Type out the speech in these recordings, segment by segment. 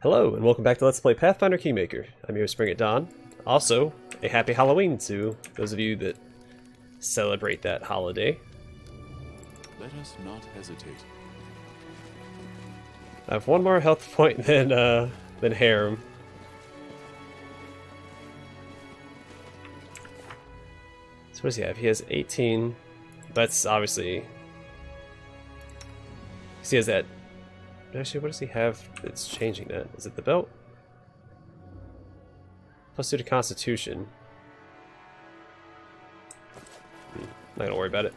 Hello, and welcome back to Let's Play Pathfinder Kingmaker. I'm your host, BringItDon. Also, a happy Halloween to those of you that celebrate that holiday. Let us not hesitate. I have one more health point than Harem. So what does he have? He has 18. That's obviously... He has that... Actually, what does he have that's changing that? Is it the belt? Plus 2 to Constitution. Not gonna worry about it.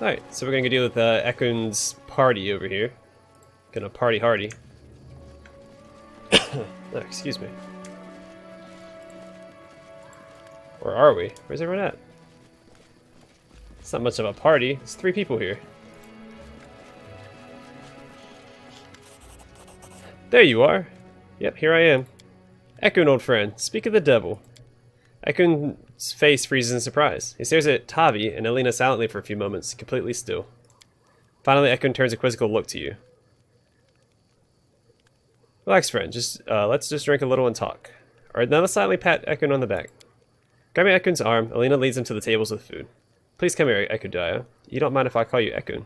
Alright, so we're gonna go deal with Ekun's party over here. Gonna party hardy. Oh, excuse me. Where are we? Where's everyone at? It's not much of a party. There's 3 people here. There you are. Yep, here I am. Ekun, old friend. Speak of the devil. Ekun's face freezes in surprise. He stares at Tavi and Elena silently for a few moments, completely still. Finally, Ekun turns a quizzical look to you. Relax, friend. Let's just drink a little and talk. Alright, now let's silently pat Ekun on the back. Grabbing Ekun's arm, Elena leads him to the tables with food. Please come here, Ekundayo. You don't mind if I call you Ekun?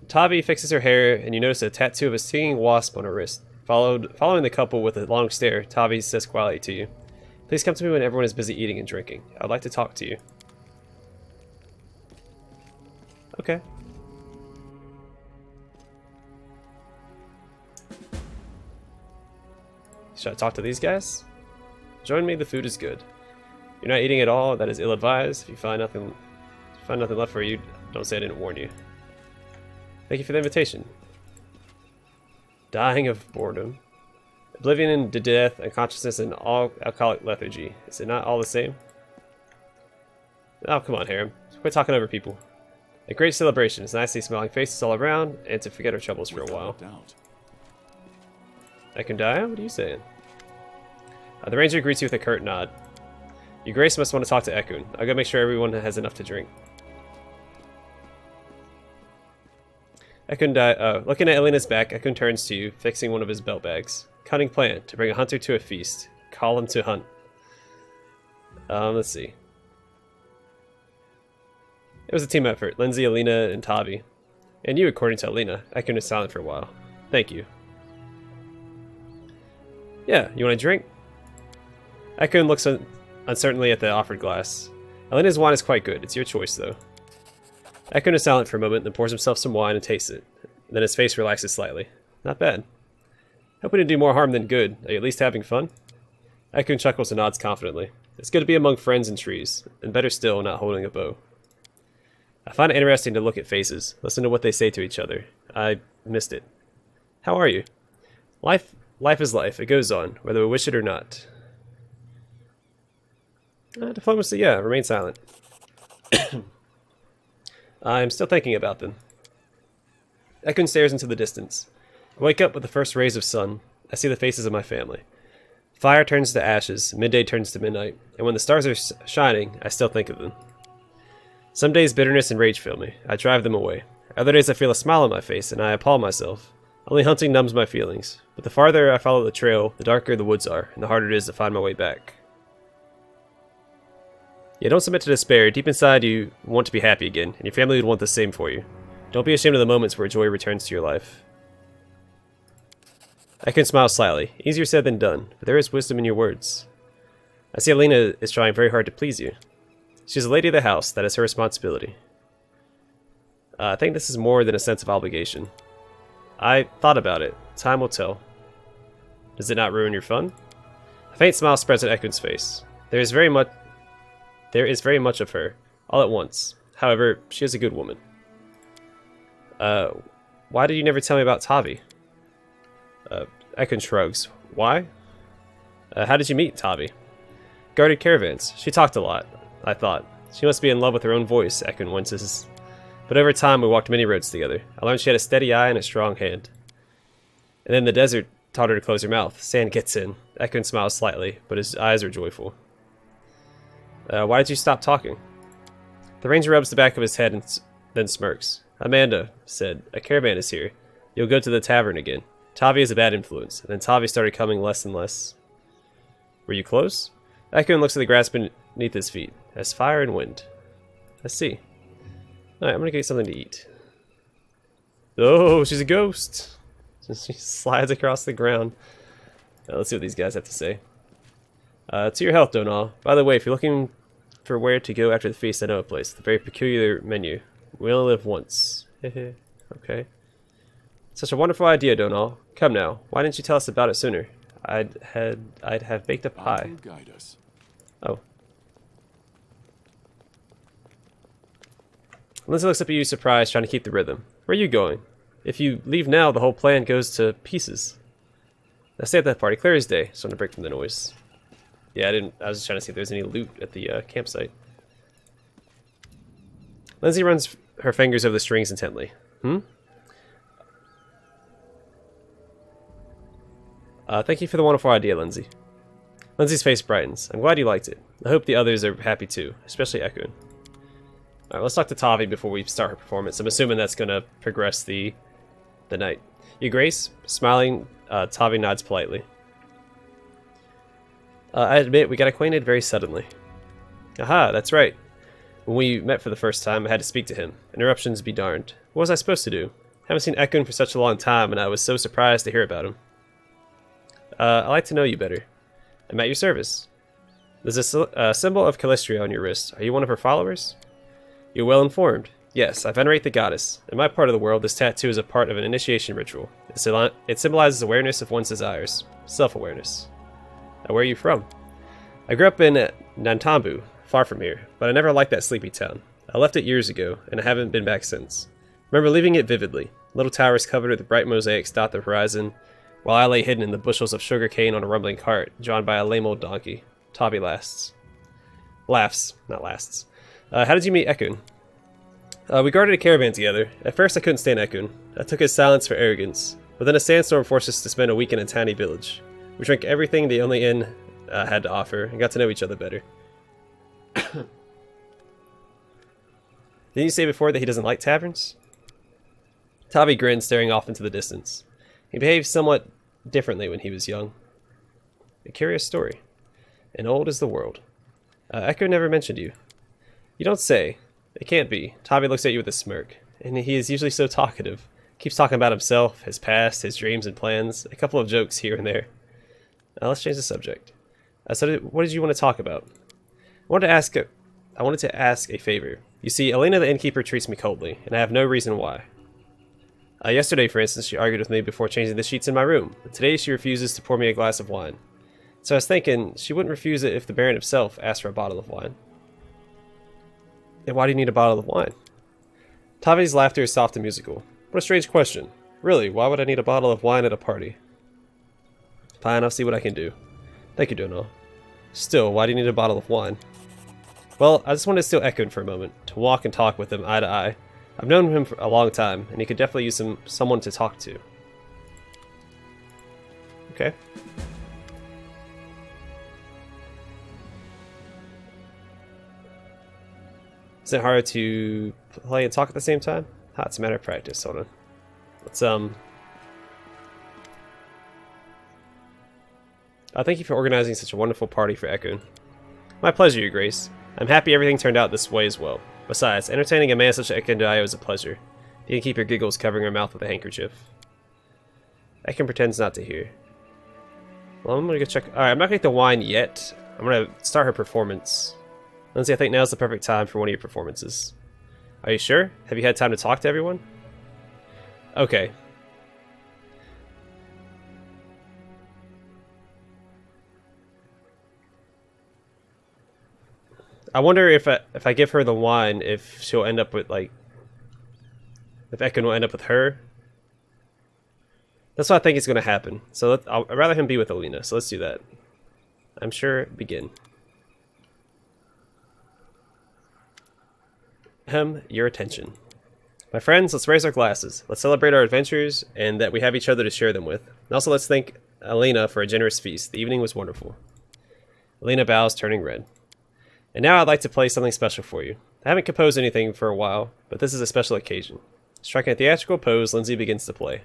Tavi fixes her hair, and you notice a tattoo of a stinging wasp on her wrist. Following the couple with a long stare, Tavi says quietly to you, "Please come to me when everyone is busy eating and drinking. I would like to talk to you." Okay. Should I talk to these guys? Join me, the food is good. You're not eating at all, that is ill-advised. If you find nothing left for you, don't say I didn't warn you. Thank you for the invitation. Dying of boredom. Oblivion to death, unconsciousness, and all alcoholic lethargy. Is it not all the same? Oh, come on, Harem. Quit talking over people. A great celebration. It's nice to see smiling faces all around, and to forget our troubles for a while. Ekundayo, what are you saying? The ranger greets you with a curt nod. Your Grace must want to talk to Ekun. I'll go make sure everyone has enough to drink. Looking at Elena's back, Ekun turns to you, fixing one of his belt bags. Cunning plan, to bring a hunter to a feast. Call him to hunt. Let's see. It was a team effort. Lindsay, Elena, and Tavi. And you, according to Elena. Ekun is silent for a while. Thank you. Yeah, you want a drink? Ekun looks uncertainly at the offered glass. Elena's wine is quite good. It's your choice, though. Ekun is silent for a moment, then pours himself some wine and tastes it. Then his face relaxes slightly. Not bad. Hoping to do more harm than good. Are you at least having fun? Ekun chuckles and nods confidently. It's good to be among friends and trees, and better still, not holding a bow. I find it interesting to look at faces, listen to what they say to each other. I missed it. How are you? Life is life. It goes on, whether we wish it or not. Diplomacy, yeah. Remain silent. I'm still thinking about them. Ekun stares into the distance. I wake up with the first rays of sun. I see the faces of my family. Fire turns to ashes, midday turns to midnight, and when the stars are shining, I still think of them. Some days bitterness and rage fill me. I drive them away. Other days I feel a smile on my face, and I appall myself. Only hunting numbs my feelings, but the farther I follow the trail, the darker the woods are, and the harder it is to find my way back. Yeah, don't submit to despair. Deep inside you want to be happy again, and your family would want the same for you. Don't be ashamed of the moments where joy returns to your life. Ekun smiles slightly. Easier said than done, but there is wisdom in your words. I see Elena is trying very hard to please you. She's a lady of the house, that is her responsibility. I think this is more than a sense of obligation. I thought about it. Time will tell. Does it not ruin your fun? A faint smile spreads on Ekun's face. There is very much of her, all at once. However, she is a good woman. Why did you never tell me about Tavi? Ekun shrugs. Why? How did you meet Tavi? Guarded caravans. She talked a lot, I thought. She must be in love with her own voice, Ekun winces. But over time we walked many roads together. I learned she had a steady eye and a strong hand. And then the desert, taught her to close her mouth. Sand gets in. Ekun smiles slightly, but his eyes are joyful. Why did you stop talking? The ranger rubs the back of his head and then smirks. Amanda said, a caravan is here. You'll go to the tavern again. Tavi is a bad influence. And then Tavi started coming less and less. Were you close? Ekun looks at the grass beneath his feet. As fire and wind. I see. Alright, I'm gonna get something to eat. Oh, she's a ghost! She slides across the ground. Let's see what these guys have to say. To your health, Donal. By the way, if you're looking for where to go after the feast, I know a place. The very peculiar menu. We only live once. Okay. Such a wonderful idea, Donal. Come now. Why didn't you tell us about it sooner? I'd have baked a pie. Guide us. Oh. Lindsay looks up at you surprised, trying to keep the rhythm. Where are you going? If you leave now, the whole plan goes to pieces. Now stay at that party clear as day, so I'm gonna break from the noise. Yeah, I was just trying to see if there's any loot at the campsite. Lindsay runs her fingers over the strings intently. Thank you for the wonderful idea, Lindsay. Lindsay's face brightens. I'm glad you liked it. I hope the others are happy too, especially Ekun. Alright, let's talk to Tavi before we start her performance. I'm assuming that's going to progress the night. Your Grace? Smiling, Tavi nods politely. I admit, we got acquainted very suddenly. Aha, that's right. When we met for the first time, I had to speak to him. Interruptions be darned. What was I supposed to do? Haven't seen Ekun for such a long time, and I was so surprised to hear about him. I'd like to know you better. I'm at your service. There's a symbol of Calistria on your wrist. Are you one of her followers? You're well informed. Yes, I venerate the goddess. In my part of the world, this tattoo is a part of an initiation ritual. It symbolizes awareness of one's desires. Self-awareness. Now, where are you from? I grew up in Nantambu, far from here, but I never liked that sleepy town. I left it years ago, and I haven't been back since. Remember leaving it vividly. Little towers covered with bright mosaics dot the horizon, while I lay hidden in the bushels of sugar cane on a rumbling cart, drawn by a lame old donkey. Tavi laughs. Not lasts. How did you meet Ekun? We guarded a caravan together. At first I couldn't stand Ekun. I took his silence for arrogance. But then a sandstorm forced us to spend a week in a tiny village. We drank everything the only inn had to offer, and got to know each other better. Didn't you say before that he doesn't like taverns? Tavi grinned, staring off into the distance. He behaved somewhat differently when he was young. A curious story. And old is the world. Ekun never mentioned you. You don't say. It can't be. Tavi looks at you with a smirk. And he is usually so talkative. Keeps talking about himself, his past, his dreams and plans. A couple of jokes here and there. Let's change the subject. So what did you want to talk about? I wanted to ask a favor. You see, Elena the innkeeper treats me coldly, and I have no reason why. Yesterday, for instance, she argued with me before changing the sheets in my room. But today she refuses to pour me a glass of wine. So I was thinking, she wouldn't refuse it if the Baron himself asked for a bottle of wine. And why do you need a bottle of wine? Tavi's laughter is soft and musical. What a strange question. Really, why would I need a bottle of wine at a party? Fine, I'll see what I can do. Thank you, Donal. Still, why do you need a bottle of wine? Well, I just wanted to steal Ekun for a moment, to walk and talk with him eye to eye. I've known him for a long time, and he could definitely use someone to talk to. Okay. Is it hard to play and talk at the same time? It's a matter of practice. Hold on. Let's thank you for organizing such a wonderful party for Ekun. My pleasure, Your Grace. I'm happy everything turned out this way as well. Besides, entertaining a man such as Ekundayo is a pleasure. The innkeeper giggles, covering her mouth with a handkerchief. Ekun pretends not to hear. Well, I'm gonna go check. Alright, I'm not gonna get the wine yet. I'm gonna start her performance. Lindsay, I think now's the perfect time for one of your performances. Are you sure? Have you had time to talk to everyone? Okay. I wonder if I give her the wine, if she'll end up with, like... If Ekun will end up with her. That's what I think is going to happen. So I'd rather him be with Alina, so let's do that. I'm sure. Begin. Your attention. My friends, let's raise our glasses. Let's celebrate our adventures and that we have each other to share them with. And also let's thank Alina for a generous feast. The evening was wonderful. Alina bows, turning red. And now I'd like to play something special for you. I haven't composed anything for a while, but this is a special occasion. Striking a theatrical pose, Lindsay begins to play.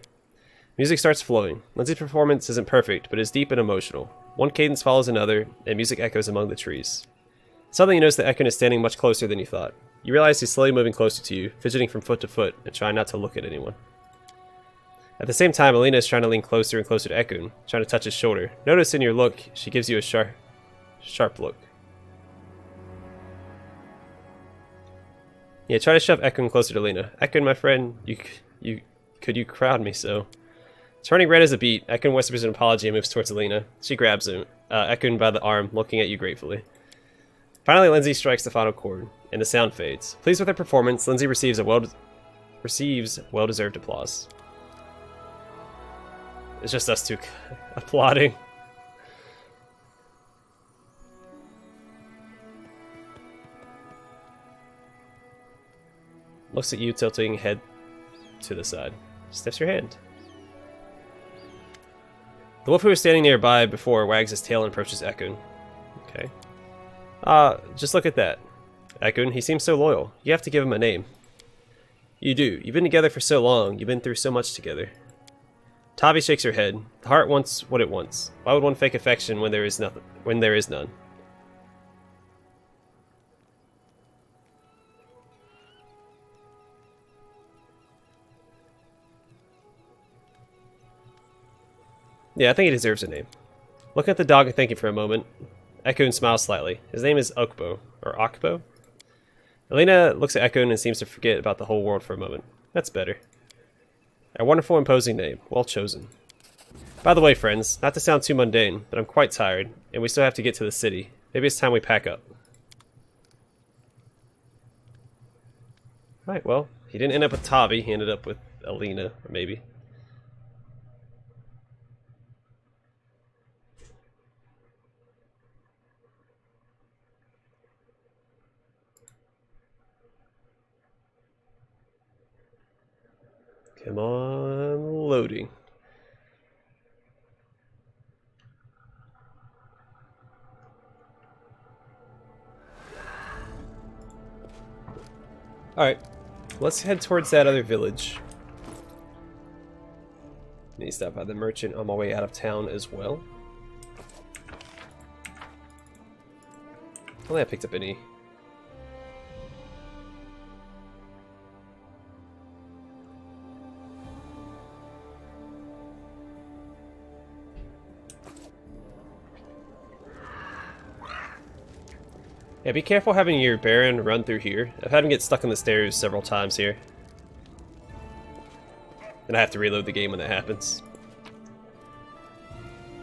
Music starts flowing. Lindsay's performance isn't perfect, but is deep and emotional. One cadence follows another, and music echoes among the trees. Suddenly you notice that Ekun is standing much closer than you thought. You realize he's slowly moving closer to you, fidgeting from foot to foot, and trying not to look at anyone. At the same time, Alina is trying to lean closer and closer to Ekun, trying to touch his shoulder. Notice in your look, she gives you a sharp look. Yeah, try to shove Ekun closer to Alina. Ekun, my friend, could you crowd me so? Turning red as a beet, Ekun whispers an apology and moves towards Alina. She grabs him, Ekun by the arm, looking at you gratefully. Finally, Lindsay strikes the final chord, and the sound fades. Pleased with her performance, Lindsay receives well-deserved applause. It's just us two applauding. Looks at you, tilting head to the side. Sniffs your hand. The wolf who was standing nearby before wags his tail and approaches Ekun. Okay. Just look at that. Ekun, he seems so loyal. You have to give him a name. You do. You've been together for so long. You've been through so much together. Tavi shakes her head. The heart wants what it wants. Why would one fake affection when there is nothing? When there is none? Yeah, I think he deserves a name. Looking at the dog and thinking for a moment, Ekun smiles slightly. His name is Okbo, or Okbo? Alina looks at Ekun and seems to forget about the whole world for a moment. That's better. A wonderful, imposing name. Well chosen. By the way, friends, not to sound too mundane, but I'm quite tired, and we still have to get to the city. Maybe it's time we pack up. Alright, well, he didn't end up with Tavi, he ended up with Alina, or maybe. Come on, loading. Alright, let's head towards that other village. Need to stop by the merchant on my way out of town as well. I don't think I picked up any. Yeah, be careful having your Baron run through here. I've had him get stuck on the stairs several times here. And I have to reload the game when that happens.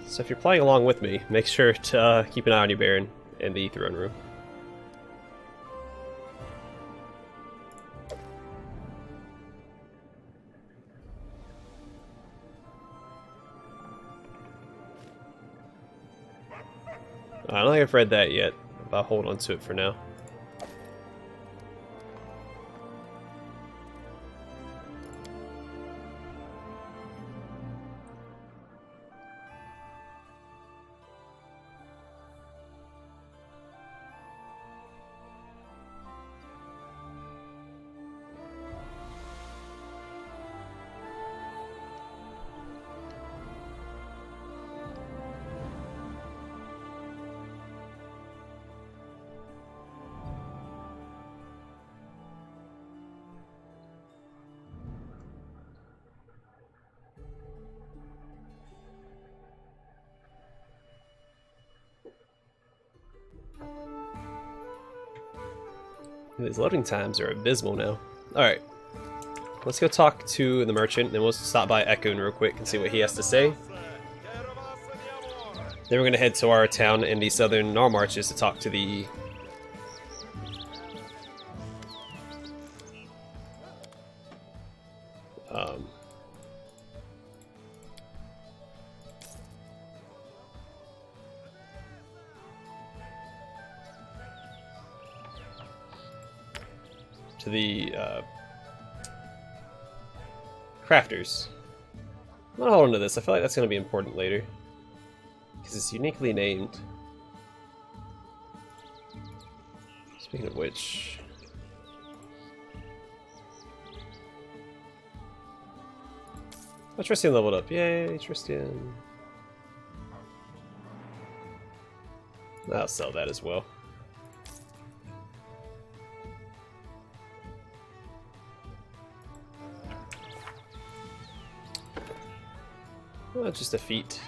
So if you're playing along with me, make sure to keep an eye on your Baron in the throne room. I don't think I've read that yet. I'll hold on to it for now. These loading times are abysmal now. Alright. Let's go talk to the merchant, then we'll stop by Ekun real quick and see what he has to say. Then we're going to head to our town in the southern Narmarches to talk to the... to the Crafters. I'm gonna hold on to this. I feel like that's gonna be important later. Because it's uniquely named. Speaking of which... Oh, Tristan leveled up. Yay, Tristan. I'll sell that as well. Well, just a feat.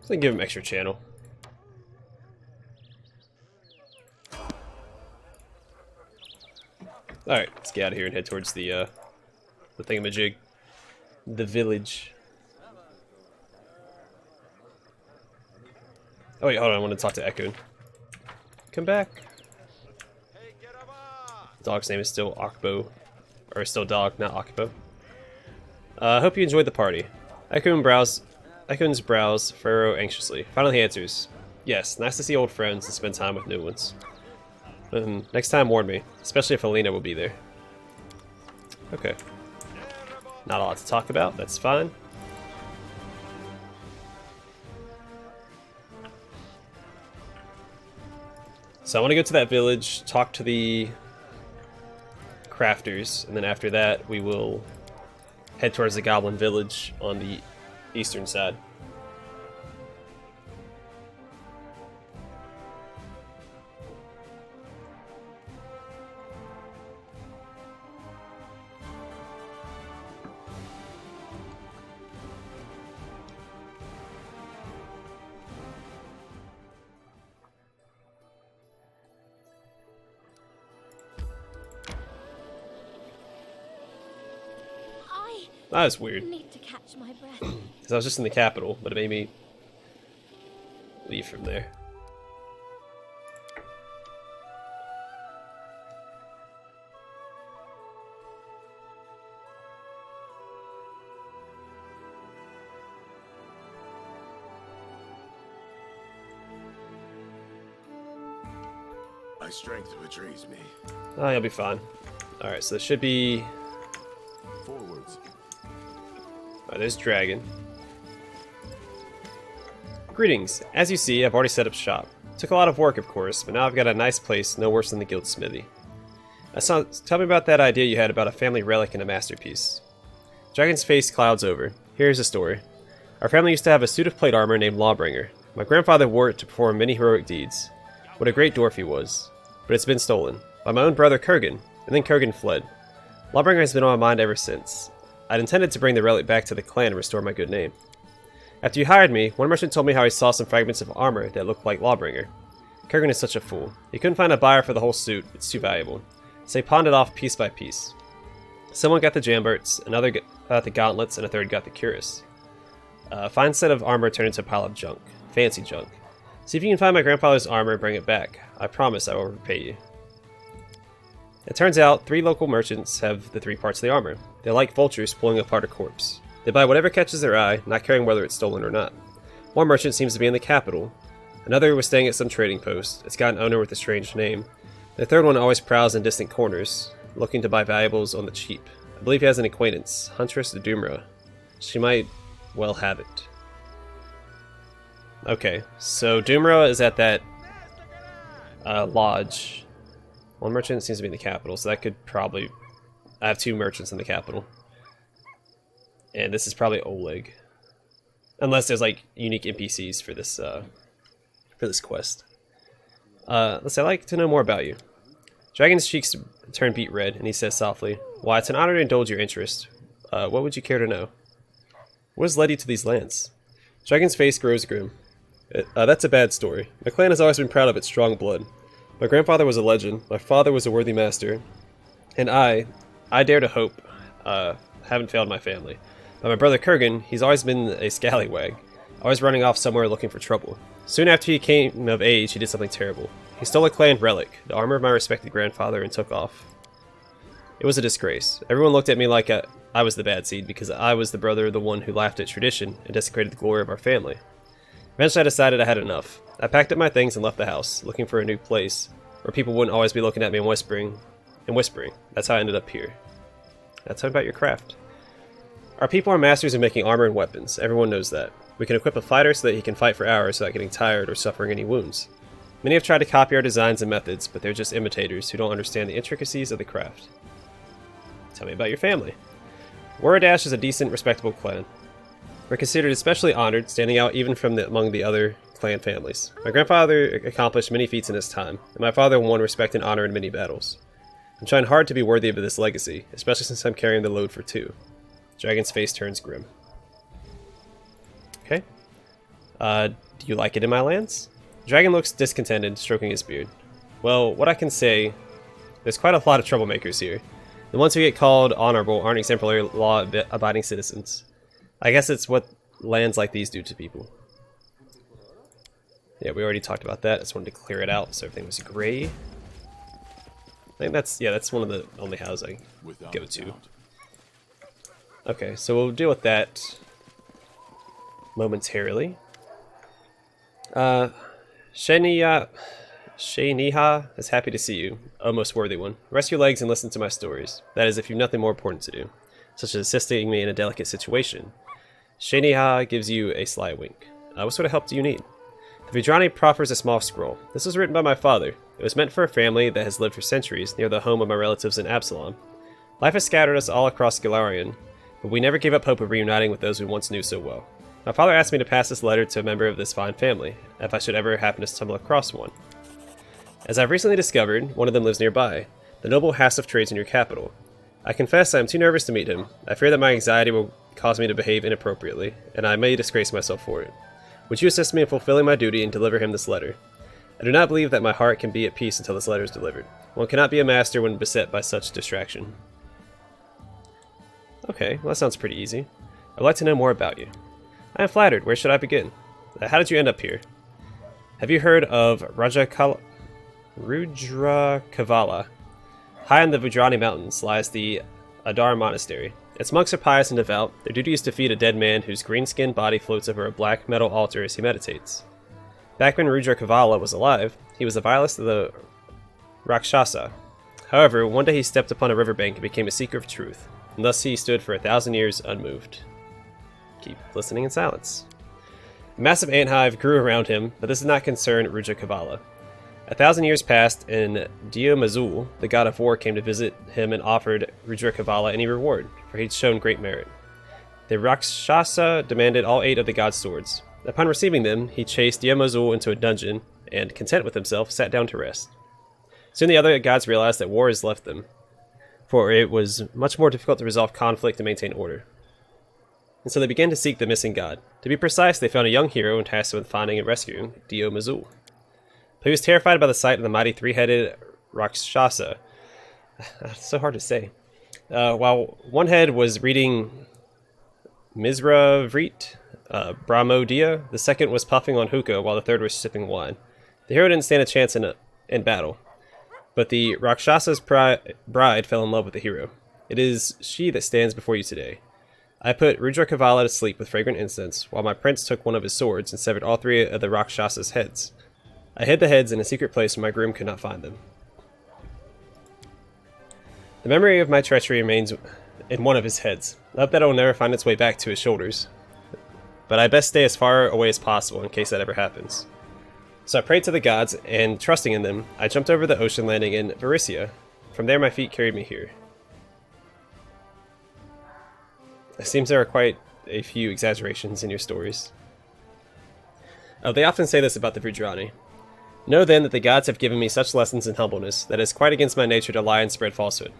So give him extra channel. Alright, let's get out of here and head towards the thingamajig. The village. Oh wait, hold on, I want to talk to Ekun. Come back. Dog's name is still Akbo. Or still Dog, not Akbo. Hope you enjoyed the party. Ekun's brows furrow anxiously. Finally he answers. Yes, nice to see old friends and spend time with new ones. Next time warn me, especially if Alina will be there. Okay. Not a lot to talk about, that's fine. So I want to go to that village, talk to the crafters, and then after that we will head towards the goblin village on the eastern side. That was weird. Need to catch my breath. Because I was just in the capital, but it made me leave from there. My strength betrays me. Oh, you'll be fine. Alright, so this should be... Forwards. Alright, there's Dragon. Greetings. As you see, I've already set up shop. Took a lot of work, of course, but now I've got a nice place, no worse than the guild smithy. Tell me about that idea you had about a family relic and a masterpiece. Dragon's face clouds over. Here's the story. Our family used to have a suit of plate armor named Lawbringer. My grandfather wore it to perform many heroic deeds. What a great dwarf he was. But it's been stolen. By my own brother Kurgan, and then Kurgan fled. Lawbringer has been on my mind ever since. I'd intended to bring the relic back to the clan and restore my good name. After you hired me, one merchant told me how he saw some fragments of armor that looked like Lawbringer. Kurgan is such a fool. He couldn't find a buyer for the whole suit, it's too valuable. So he pawned it off piece by piece. Someone got the jamberts, another got the gauntlets, and a third got the cuirass. A fine set of armor turned into a pile of junk. Fancy junk. See if you can find my grandfather's armor and bring it back. I promise I will repay you. It turns out 3 local merchants have the 3 parts of the armor. They're like vultures pulling apart a corpse. They buy whatever catches their eye, not caring whether it's stolen or not. One merchant seems to be in the capital. Another was staying at some trading post. It's got an owner with a strange name. The third one always prowls in distant corners, looking to buy valuables on the cheap. I believe he has an acquaintance, Huntress Doomra. She might well have it. Okay, so Doomra is at that lodge. One merchant seems to be in the capital, so that could probably... I have 2 merchants in the capital. And this is probably Oleg. Unless there's like unique NPCs for this quest. Let's say, I'd like to know more about you. Dragon's cheeks turn beet red, and he says softly, "Why, it's an honor to indulge your interest. What would you care to know? What has led you to these lands?" Dragon's face grows grim. That's a bad story. My clan has always been proud of its strong blood. My grandfather was a legend, my father was a worthy master, and I dare to hope, haven't failed my family. But my brother Kurgan, he's always been a scallywag, always running off somewhere looking for trouble. Soon after he came of age, he did something terrible. He stole a clan relic, the armor of my respected grandfather, and took off. It was a disgrace. Everyone looked at me like I was the bad seed because I was the brother of the one who laughed at tradition and desecrated the glory of our family. Eventually I decided I had enough. I packed up my things and left the house, looking for a new place, where people wouldn't always be looking at me and whispering. That's how I ended up here. That's how about your craft. Our people are masters of making armor and weapons. Everyone knows that. We can equip a fighter so that he can fight for hours without getting tired or suffering any wounds. Many have tried to copy our designs and methods, but they're just imitators who don't understand the intricacies of the craft. Tell me about your family. Waradash is a decent, respectable clan. We're considered especially honored, standing out even from among the other clan families. My grandfather accomplished many feats in his time, and my father won respect and honor in many battles. I'm trying hard to be worthy of this legacy, especially since I'm carrying the load for two. Dragon's face turns grim. Okay. Do you like it in my lands? Dragon looks discontented, stroking his beard. Well, what I can say, there's quite a lot of troublemakers here. The ones who get called honorable aren't exemplary law-abiding citizens. I guess it's what lands like these do to people. Yeah, we already talked about that. I just wanted to clear it out so everything was gray. I think that's one of the only houses I go to. Okay, so we'll deal with that momentarily. Shaynih'a is happy to see you, O most worthy one. Rest your legs and listen to my stories. That is, if you've nothing more important to do, such as assisting me in a delicate situation. Shaynih'a gives you a sly wink. What sort of help do you need? The Vidrani proffers a small scroll. This was written by my father. It was meant for a family that has lived for centuries near the home of my relatives in Absalom. Life has scattered us all across Galarian, but we never gave up hope of reuniting with those we once knew so well. My father asked me to pass this letter to a member of this fine family, if I should ever happen to stumble across one. As I've recently discovered, one of them lives nearby, the noble House of Trades in your capital. I confess I am too nervous to meet him. I fear that my anxiety will cause me to behave inappropriately, and I may disgrace myself for it. Would you assist me in fulfilling my duty and deliver him this letter? I do not believe that my heart can be at peace until this letter is delivered. One cannot be a master when beset by such distraction. Okay, well that sounds pretty easy. I'd like to know more about you. I am flattered. Where should I begin? How did you end up here? Have you heard of Rudrakavala? High in the Vidrani Mountains lies the Adar Monastery. Its monks are pious and devout. Their duty is to feed a dead man whose green-skinned body floats over a black metal altar as he meditates. Back when Rudrakavala was alive, he was the vilest of the Rakshasa. However, one day he stepped upon a riverbank and became a seeker of truth, and thus he stood for 1,000 years unmoved. Keep listening in silence. A massive ant hive grew around him, but this did not concern Rudrakavala. 1,000 years passed, and Diomazul, the god of war, came to visit him and offered Rudrakavala any reward, for he'd shown great merit. The Rakshasa demanded all 8 of the god's swords. Upon receiving them, he chased Diomazul into a dungeon, and, content with himself, sat down to rest. Soon the other gods realized that war has left them, for it was much more difficult to resolve conflict and maintain order. And so they began to seek the missing god. To be precise, they found a young hero and tasked him with finding and rescuing Diomazul. But he was terrified by the sight of the mighty 3-headed Rakshasa. It's so hard to say. While one head was reading Mizravrit Brahmodia, the second was puffing on hookah while the third was sipping wine. The hero didn't stand a chance in battle, but the Rakshasa's bride fell in love with the hero. It is she that stands before you today. I put Rudrakavala to sleep with fragrant incense, while my prince took one of his swords and severed all 3 of the Rakshasa's heads. I hid the heads in a secret place where my groom could not find them. The memory of my treachery remains in one of his heads. I hope that it will never find its way back to his shoulders. But I best stay as far away as possible in case that ever happens. So I prayed to the gods, and trusting in them, I jumped over the ocean, landing in Varissia. From there my feet carried me here. It seems there are quite a few exaggerations in your stories. Oh, they often say this about the Vidrani. Know then that the gods have given me such lessons in humbleness that it is quite against my nature to lie and spread falsehood.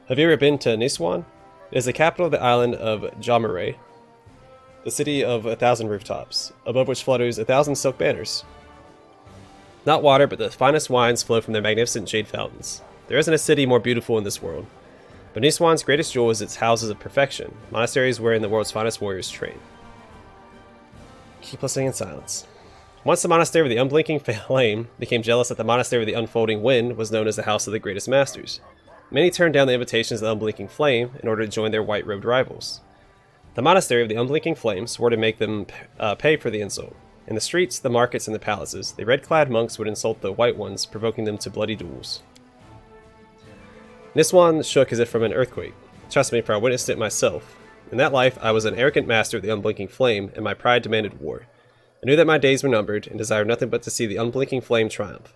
Have you ever been to Niswan? It is the capital of the island of Jamaray, the city of 1,000 rooftops, above which flutters 1,000 silk banners. Not water, but the finest wines flow from their magnificent jade fountains. There isn't a city more beautiful in this world. But Niswan's greatest jewel is its houses of perfection, monasteries wherein the world's finest warriors train. Keep listening in silence. Once the Monastery of the Unblinking Flame became jealous that the Monastery of the Unfolding Wind was known as the House of the Greatest Masters, many turned down the invitations of the Unblinking Flame in order to join their white-robed rivals. The Monastery of the Unblinking Flame swore to make them pay for the insult. In the streets, the markets, and the palaces, the red-clad monks would insult the white ones, provoking them to bloody duels. Niswan shook as if from an earthquake. Trust me, for I witnessed it myself. In that life, I was an arrogant master of the Unblinking Flame, and my pride demanded war. I knew that my days were numbered, and desired nothing but to see the Unblinking Flame triumph.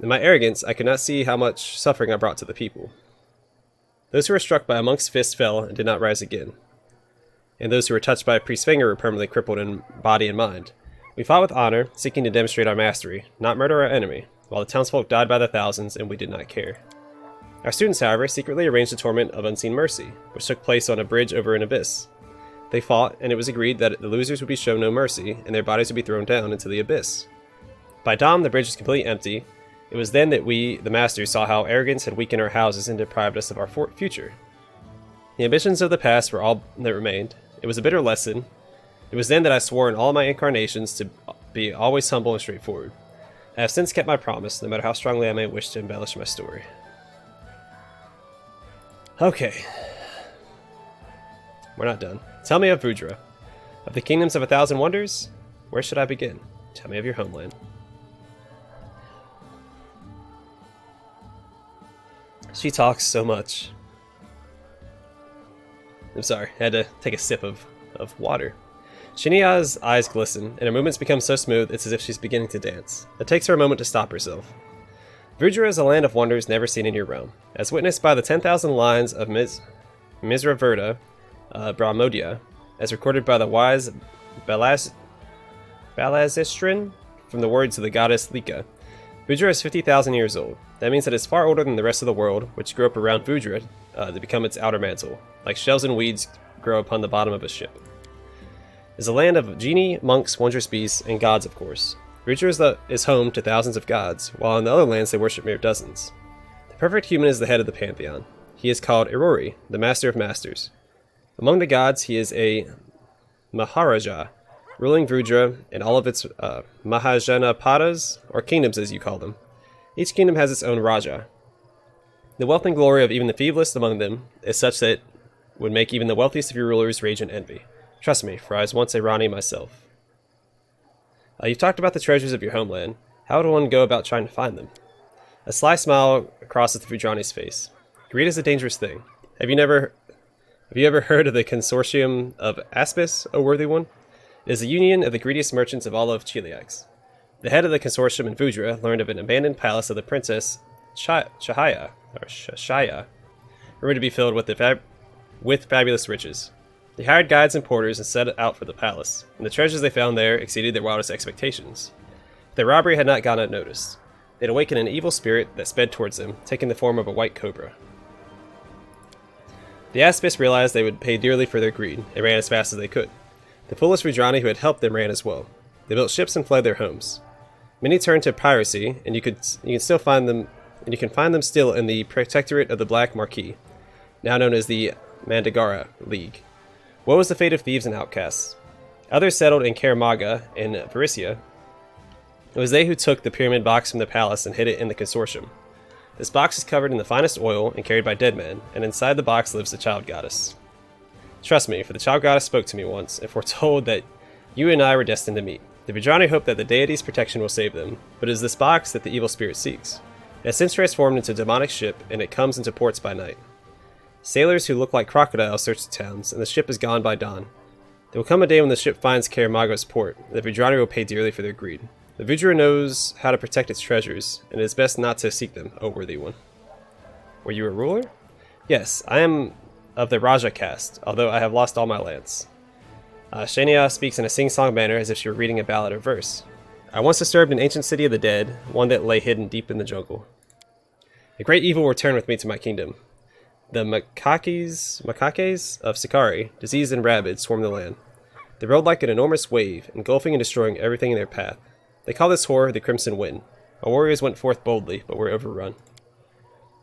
In my arrogance, I could not see how much suffering I brought to the people. Those who were struck by a monk's fist fell and did not rise again. And those who were touched by a priest's finger were permanently crippled in body and mind. We fought with honor, seeking to demonstrate our mastery, not murder our enemy, while the townsfolk died by the thousands and we did not care. Our students, however, secretly arranged a tournament of unseen mercy, which took place on a bridge over an abyss. They fought, and it was agreed that the losers would be shown no mercy, and their bodies would be thrown down into the abyss. By dawn, the bridge was completely empty. It was then that we, the masters, saw how arrogance had weakened our houses and deprived us of our future. The ambitions of the past were all that remained. It was a bitter lesson. It was then that I swore in all my incarnations to be always humble and straightforward. I have since kept my promise, no matter how strongly I may wish to embellish my story. Okay. We're not done. Tell me of Vudra. Of the kingdoms of 1,000 wonders? Where should I begin? Tell me of your homeland. She talks so much. I'm sorry, I had to take a sip of water. Shaynih'a's eyes glisten, and her movements become so smooth it's as if she's beginning to dance. It takes her a moment to stop herself. Vudra is a land of wonders never seen in your realm, as witnessed by the 10,000 lines of Misraverta Brahmodia, as recorded by the wise Balazistrin from the words of the goddess Lika. Vudra is 50,000 years old. That means that it's far older than the rest of the world, which grew up around Vudra to become its outer mantle, like shells and weeds grow upon the bottom of a ship. It is a land of genii, monks, wondrous beasts, and gods, of course. Vudra is home to thousands of gods, while in the other lands they worship mere dozens. The perfect human is the head of the pantheon. He is called Irori, the master of masters. Among the gods, he is a Maharaja, ruling Vudra and all of its Mahajanapadas, or kingdoms as you call them. Each kingdom has its own Raja. The wealth and glory of even the feeblest among them is such that it would make even the wealthiest of your rulers rage in envy. Trust me, for I was once a Rani myself. You've talked about the treasures of your homeland. How would one go about trying to find them? A sly smile crosses the Vudrani's face. Greed is a dangerous thing. Have you ever heard of the Consortium of Aspis, O worthy one? It is a union of the greediest merchants of all of Chiliax. The head of the consortium in Vudra learned of an abandoned palace of the princess Shaya, rumored to be filled with fabulous riches. They hired guides and porters and set out for the palace, and the treasures they found there exceeded their wildest expectations. Their robbery had not gone unnoticed. They had awakened an evil spirit that sped towards them, taking the form of a white cobra. The Aspis realized they would pay dearly for their greed, and ran as fast as they could. The foolish Vudrani who had helped them ran as well. They built ships and fled their homes. Many turned to piracy, and you can find them still in the Protectorate of the Black Marquis, now known as the Mandigara League. What was the fate of thieves and outcasts? Others settled in Karamaga in Varisia. It was they who took the pyramid box from the palace and hid it in the consortium. This box is covered in the finest oil and carried by dead men, and inside the box lives the child goddess. Trust me, for the child goddess spoke to me once and foretold that you and I were destined to meet. The Vudrani hope that the deity's protection will save them, but it is this box that the evil spirit seeks. It has since transformed into a demonic ship, and it comes into ports by night. Sailors who look like crocodiles search the towns, and the ship is gone by dawn. There will come a day when the ship finds Karamaga's port, and the Vudrani will pay dearly for their greed. The Vudra knows how to protect its treasures, and it is best not to seek them, O worthy one. Were you a ruler? Yes, I am of the Raja caste, although I have lost all my lands. Shaynih'a speaks in a sing-song manner as if she were reading a ballad or verse. I once disturbed an ancient city of the dead, one that lay hidden deep in the jungle. A great evil will return with me to my kingdom. The macaques of Sikari, diseased and rabid, swarm the land. They rolled like an enormous wave, engulfing and destroying everything in their path. They call this horror the Crimson Wind. Our warriors went forth boldly, but were overrun.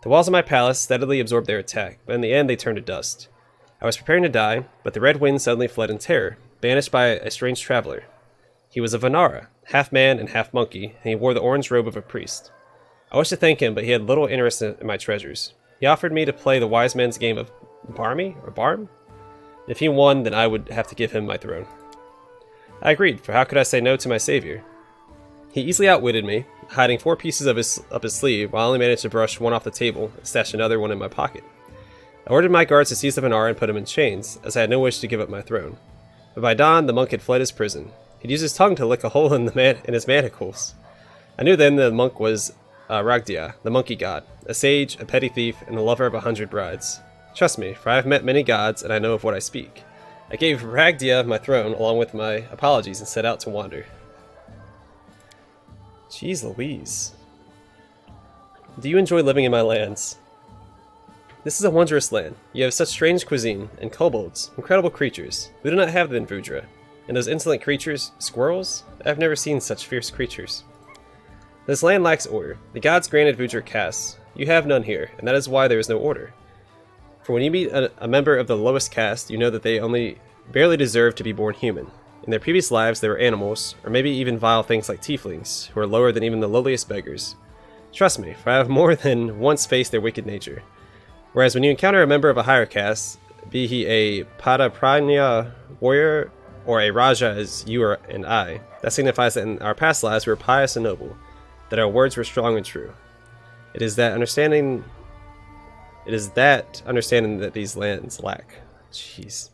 The walls of my palace steadily absorbed their attack, but in the end they turned to dust. I was preparing to die, but the Red Wind suddenly fled in terror, banished by a strange traveler. He was a Vanara, half man and half monkey, and he wore the orange robe of a priest. I wished to thank him, but he had little interest in my treasures. He offered me to play the wise man's game of Barm? If he won, then I would have to give him my throne. I agreed, for how could I say no to my savior? He easily outwitted me, hiding 4 pieces of up his sleeve, while I only managed to brush one off the table and stash another one in my pocket. I ordered my guards to seize the Vanar and put him in chains, as I had no wish to give up my throne. But by dawn, the monk had fled his prison. He'd used his tongue to lick a hole in his manacles. I knew then the monk was Ragdia, the monkey god, a sage, a petty thief, and the lover of 100 brides. Trust me, for I have met many gods, and I know of what I speak. I gave Ragdia my throne, along with my apologies, and set out to wander. Jeez Louise. Do you enjoy living in my lands? This is a wondrous land. You have such strange cuisine, and kobolds, incredible creatures. We do not have them in Vudra. And those insolent creatures, squirrels? I have never seen such fierce creatures. This land lacks order. The gods granted Vudra castes. You have none here, and that is why there is no order. For when you meet a member of the lowest caste, you know that they only barely deserve to be born human. In their previous lives, they were animals, or maybe even vile things like tieflings, who are lower than even the lowliest beggars. Trust me, for I have more than once faced their wicked nature. Whereas when you encounter a member of a higher caste, be he a Padapranya warrior or a Raja as you and I, that signifies that in our past lives we were pious and noble, that our words were strong and true. It is that understanding that these lands lack. Jeez.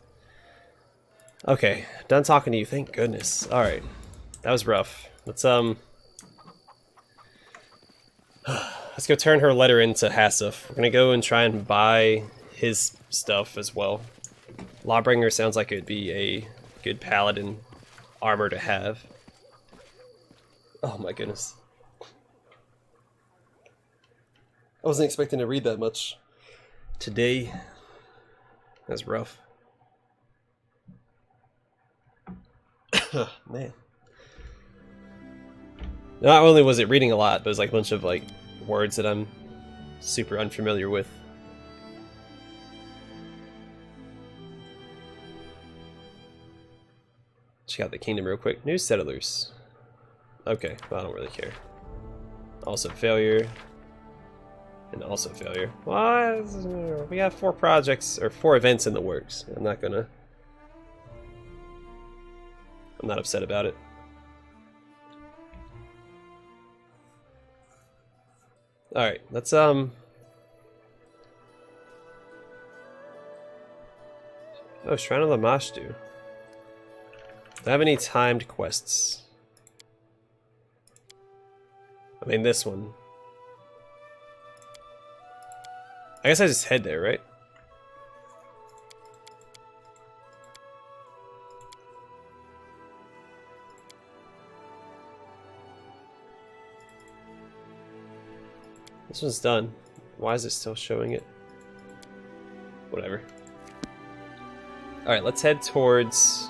Okay, done talking to you, thank goodness. Alright. That was rough. Let's go turn her letter into Hassif. We're gonna go and try and buy his stuff as well. Lawbringer sounds like it'd be a good paladin armor to have. Oh my goodness. I wasn't expecting to read that much today. That's rough. Man. Not only was it reading a lot, but it was like a bunch of like words that I'm super unfamiliar with. Check out the kingdom real quick. New settlers. Okay, well, I don't really care. Also failure. And also failure. Well, we have 4 projects, or 4 events in the works. I'm not upset about it. Alright, let's Oh, Shrine of Lamashtu. Do I have any timed quests? I mean this one. I guess I just head there, right? This one's done. Why is it still showing it? Whatever. Alright, let's head towards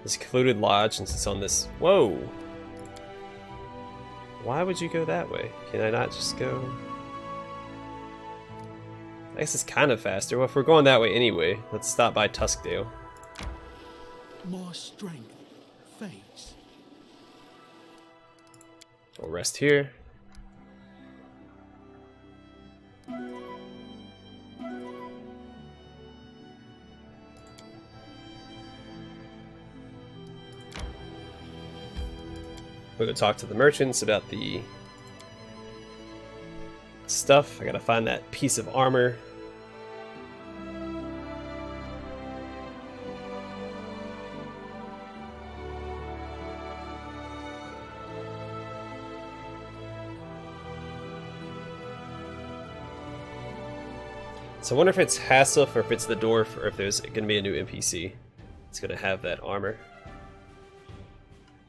this secluded lodge since it's on this... Whoa! Why would you go that way? Can I not just go... I guess it's kind of faster. Well, if we're going that way anyway, let's stop by Tuskdale. More strength fades. We'll rest here. We'll go talk to the merchants about the stuff. I gotta find that piece of armor. So I wonder if it's Hassif or if it's the dwarf or if there's going to be a new NPC that's going to have that armor.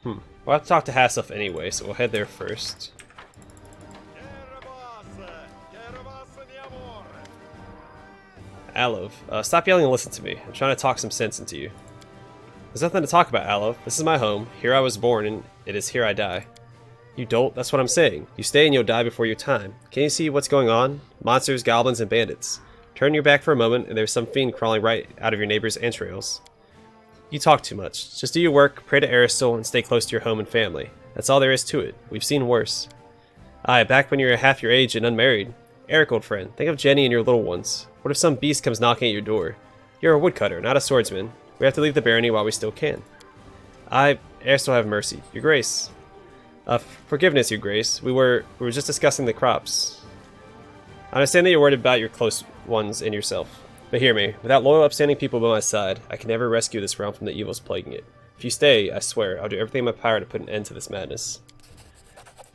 We'll have to talk to Hassif anyway, so we'll head there first. Alov, stop yelling and listen to me. I'm trying to talk some sense into you. There's nothing to talk about, Alov. This is my home. Here I was born, and it is here I die. You dolt, that's what I'm saying. You stay and you'll die before your time. Can you see what's going on? Monsters, goblins, and bandits. Turn your back for a moment, and there's some fiend crawling right out of your neighbor's entrails. You talk too much. Just do your work, pray to Aristotle, and stay close to your home and family. That's all there is to it. We've seen worse. Aye, back when you were half your age and unmarried. Eric, old friend, think of Jenny and your little ones. What if some beast comes knocking at your door? You're a woodcutter, not a swordsman. We have to leave the barony while we still can. Aye, Aristotle have mercy. Your grace. Forgiveness, your grace. We were just discussing the crops. I understand that you're worried about your close ones and yourself. But hear me, without loyal, upstanding people by my side, I can never rescue this realm from the evils plaguing it. If you stay, I swear, I'll do everything in my power to put an end to this madness.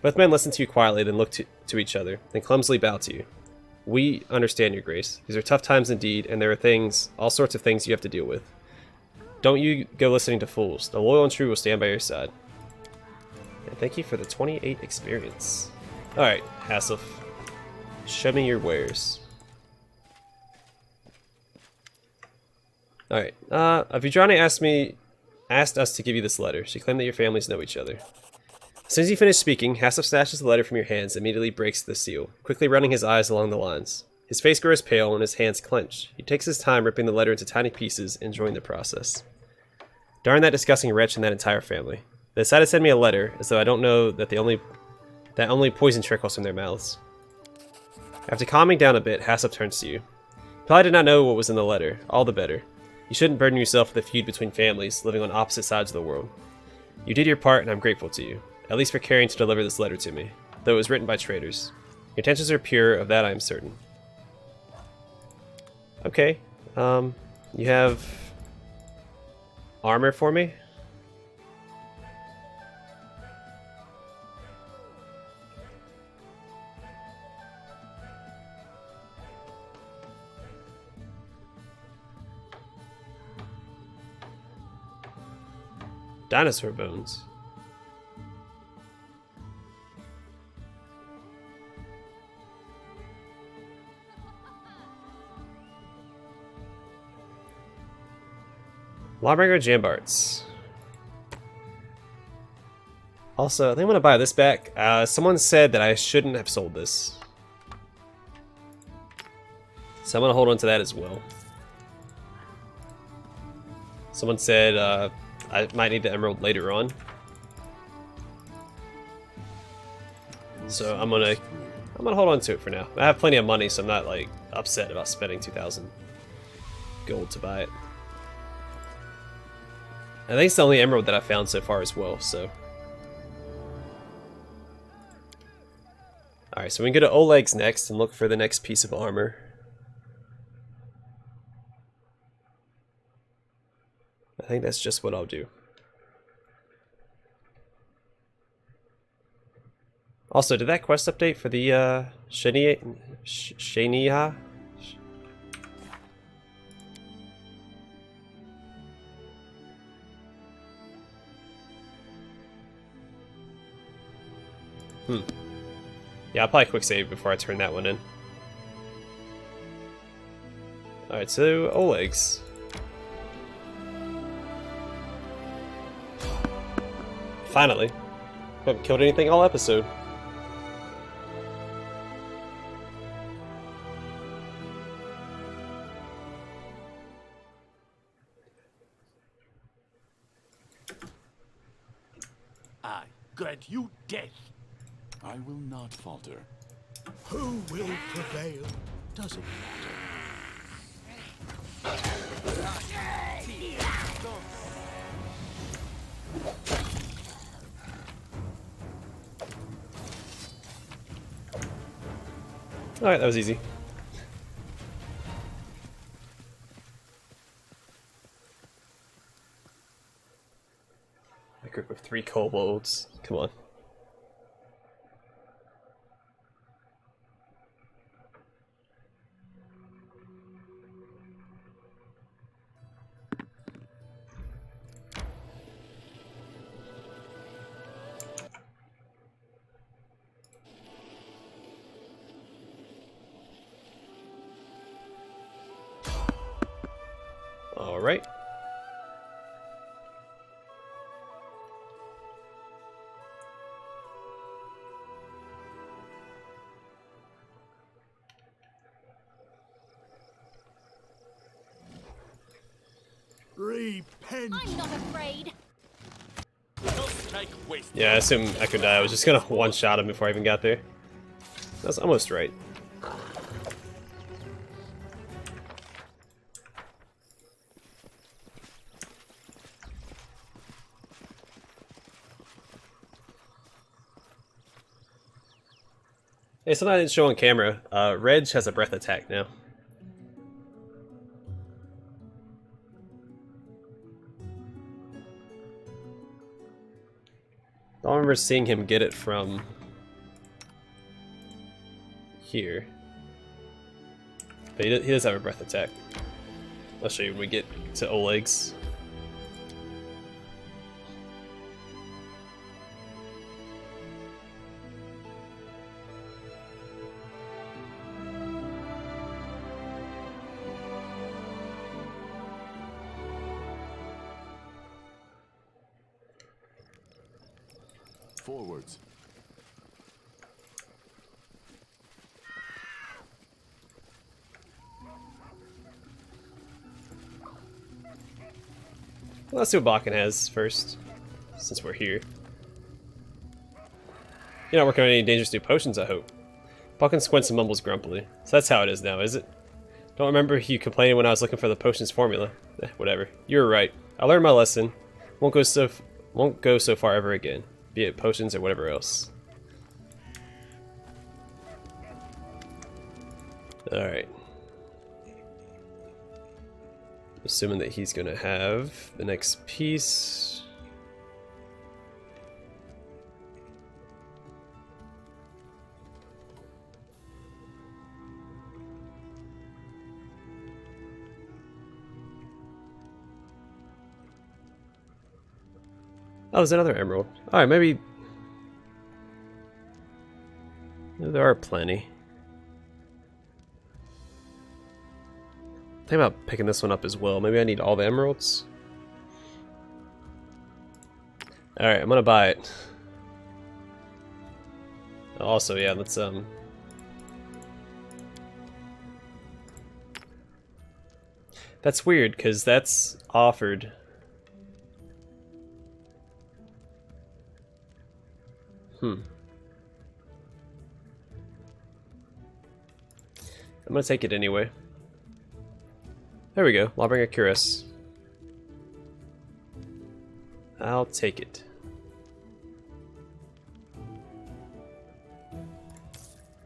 Both men listen to you quietly, then look to each other, then clumsily bow to you. We understand, your grace. These are tough times indeed, and there are things, all sorts of things you have to deal with. Don't you go listening to fools. The loyal and true will stand by your side. And thank you for the 28 experience. Alright, Hassel. Show me your wares. Alright, Vidrani asked us to give you this letter. She claimed that your families know each other. As soon as you finish speaking, Hassel snatches the letter from your hands and immediately breaks the seal, quickly running his eyes along the lines. His face grows pale and his hands clench. He takes his time ripping the letter into tiny pieces, enjoying the process. Darn that disgusting wretch and that entire family. They decided to send me a letter, as though I don't know that only poison trickles from their mouths. After calming down a bit, Hassel turns to you. Probably did not know what was in the letter. All the better. You shouldn't burden yourself with a feud between families living on opposite sides of the world. You did your part, and I'm grateful to you, at least for caring to deliver this letter to me, though it was written by traitors. Your intentions are pure, of that I am certain. Okay, you have armor for me? Dinosaur bones. Lawbringer Jambarts. Also, I think I'm going to buy this back. Someone said that I shouldn't have sold this. So I'm going to hold on to that as well. Someone said I might need the emerald later on. So I'm gonna hold on to it for now. I have plenty of money, so I'm not like upset about spending 2,000 gold to buy it. I think it's the only emerald that I found so far as well, so. Alright, so we can go to Oleg's next and look for the next piece of armor. I think that's just what I'll do. Also, did that quest update for the Shaynih'a? Yeah, I'll probably quick save before I turn that one in. Alright, so Oleg's. Finally. Haven't killed anything all episode. I grant you death. I will not falter. Who will prevail? Does it Alright, that was easy. A group of 3 kobolds. Come on. Alright. Repent. I'm not afraid. No strike wasted. Yeah, I assume Ekundayo was just gonna one-shot him before I even got there. That's almost right. Hey, something I didn't show on camera. Reg has a breath attack now. I don't remember seeing him get it from here. But he does have a breath attack. I'll show you when we get to Oleg's. Forwards. Well, let's see what Bakken has first, since we're here. You're not working on any dangerous new potions, I hope. Bakken squints and mumbles grumpily. So that's how it is now, is it? Don't remember you complaining when I was looking for the potions formula. Whatever. You were right. I learned my lesson. Won't go so far ever again. Be it potions or whatever else. Alright. Assuming that he's gonna have the next piece. Oh, there's another emerald. Alright, maybe... There are plenty. Think about picking this one up as well. Maybe I need all the emeralds. Alright, I'm gonna buy it. Also, yeah, let's That's weird, because that's offered. I'm gonna take it anyway. There we go, Lawbringer Cuirass. I'll take it.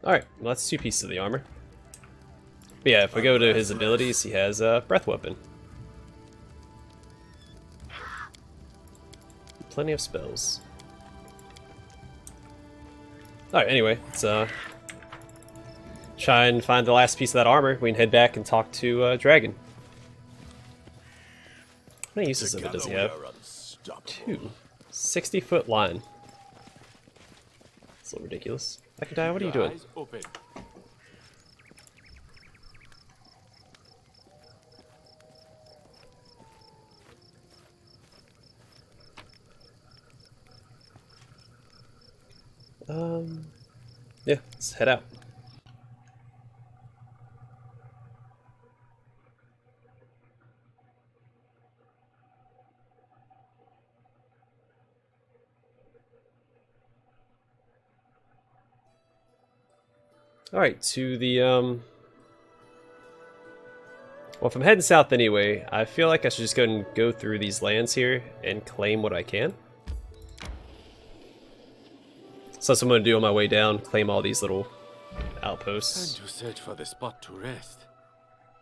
Alright, well that's 2 pieces of the armor. But yeah, if we go to his abilities, he has a breath weapon. Plenty of spells. Alright, anyway, let's try and find the last piece of that armor. We can head back and talk to Dragon. How many uses of it does he have? 2. 60-foot line. It's a little ridiculous. Ekundayo, what are you doing? Eyes open. Yeah, let's head out. Alright, to the, well, if I'm heading south anyway, I feel like I should just go and go through these lands here and claim what I can. So that's what I'm going to do on my way down, claim all these little outposts. Time to search for the spot to rest.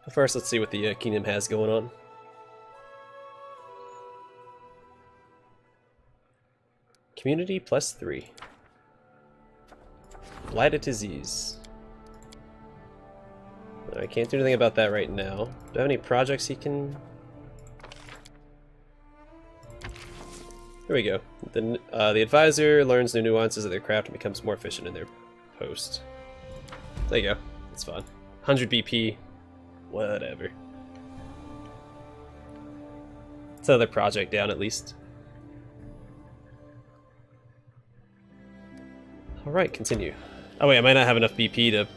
But first, let's see what the kingdom has going on. Community +3. Blighted disease. I can't do anything about that right now. Do I have any projects he can... Here we go. The advisor learns new nuances of their craft and becomes more efficient in their post. There you go. That's fine. 100 BP. Whatever. It's another project down at least. Alright, continue. Oh wait, I might not have enough BP to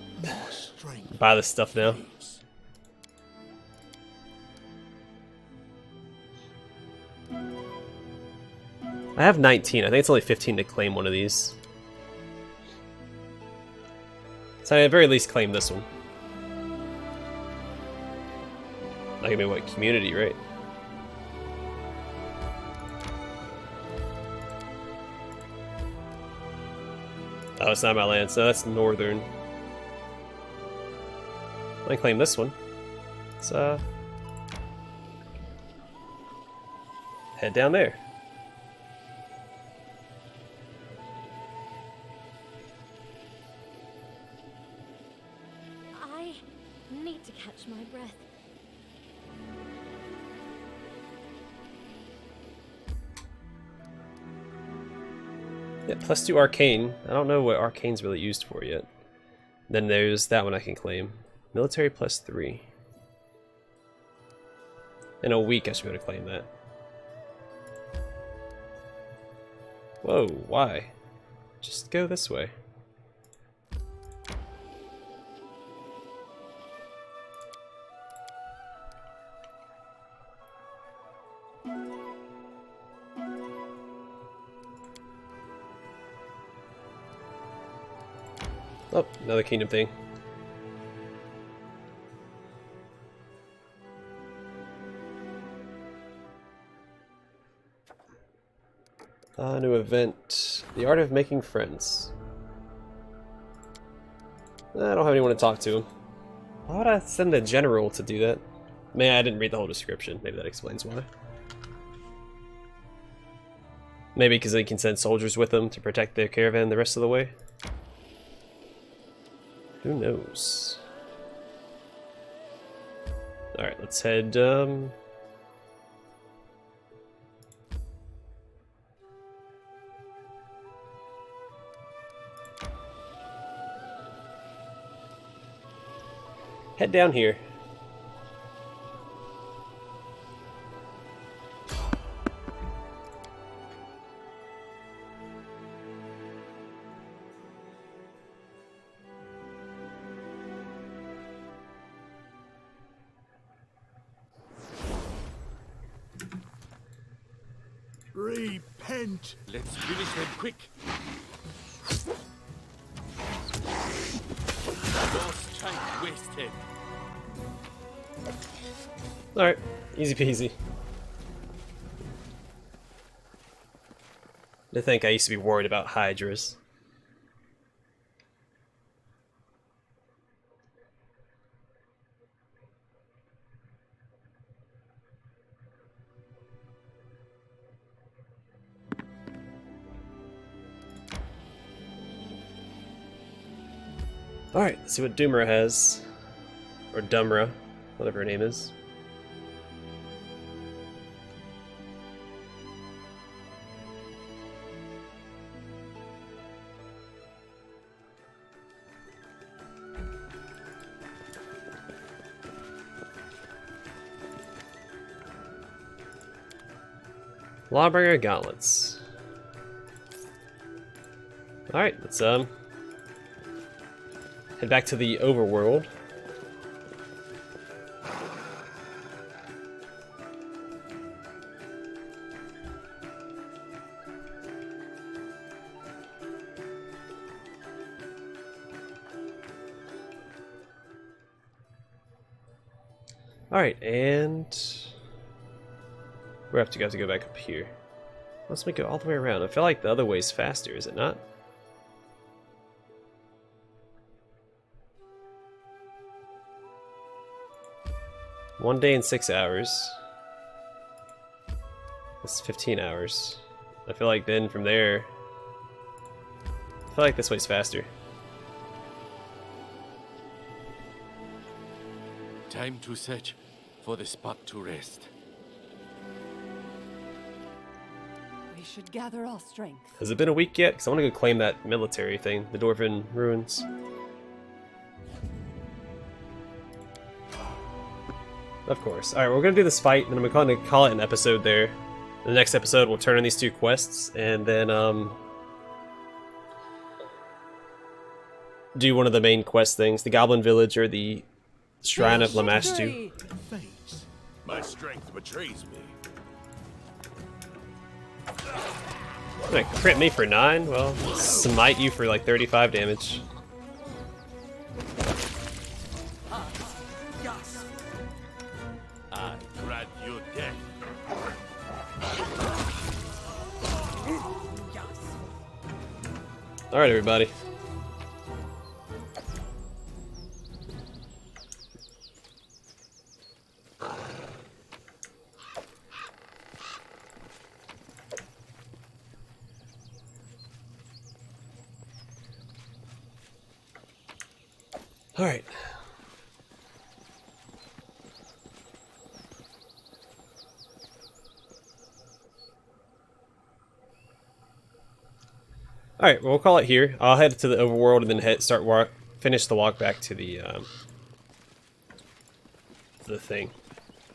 buy this stuff now. I have 19. I think it's only 15 to claim one of these. So I at the very least claim this one. Not gonna be what, community, right? Oh, it's not my land, so that's northern. I claim this one. Let's head down there. I need to catch my breath. Yeah, +2 arcane. I don't know what arcane's really used for yet. Then there's that one I can claim. Military +3. In a week I should be able to claim that. Whoa, why? Just go this way. Oh, another kingdom thing. New event. The art of making friends. I don't have anyone to talk to. Why would I send a general to do that? Man, I didn't read the whole description. Maybe that explains why. Maybe because they can send soldiers with them to protect their caravan the rest of the way. Who knows? Alright, let's head, head down here. Repent. Let's finish them quick. No strength wasted. Alright, easy peasy. To think I used to be worried about hydras. Alright, let's see what Doomra has. Or Dumra, whatever her name is. Lawbringer gauntlets. Alright, let's head back to the overworld. Alright, and we have to go back up here. Let's make it all the way around. I feel like the other way's faster, is it not? One day and 6 hours. That's 15 hours. I feel like then from there, I feel like this way's faster. Time to search for the spot to rest. We should gather our strength. Has it been a week yet? Because I want to go claim that military thing, the Dwarven ruins. Of course. Alright, we're going to do this fight, and then I'm going to call it an episode there. In the next episode, we'll turn in these two quests, and then, do one of the main quest things, the Goblin Village or the Shrine of Lamashtu. Fates. My strength betrays me. Like, crit me for 9? Well, smite you for like 35 damage. I grant you death. Alright, everybody. Alright. Alright, well, we'll call it here. I'll head to the overworld and then finish the walk back to the thing.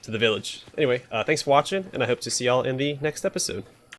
To the village. Anyway, thanks for watching, and I hope to see y'all in the next episode.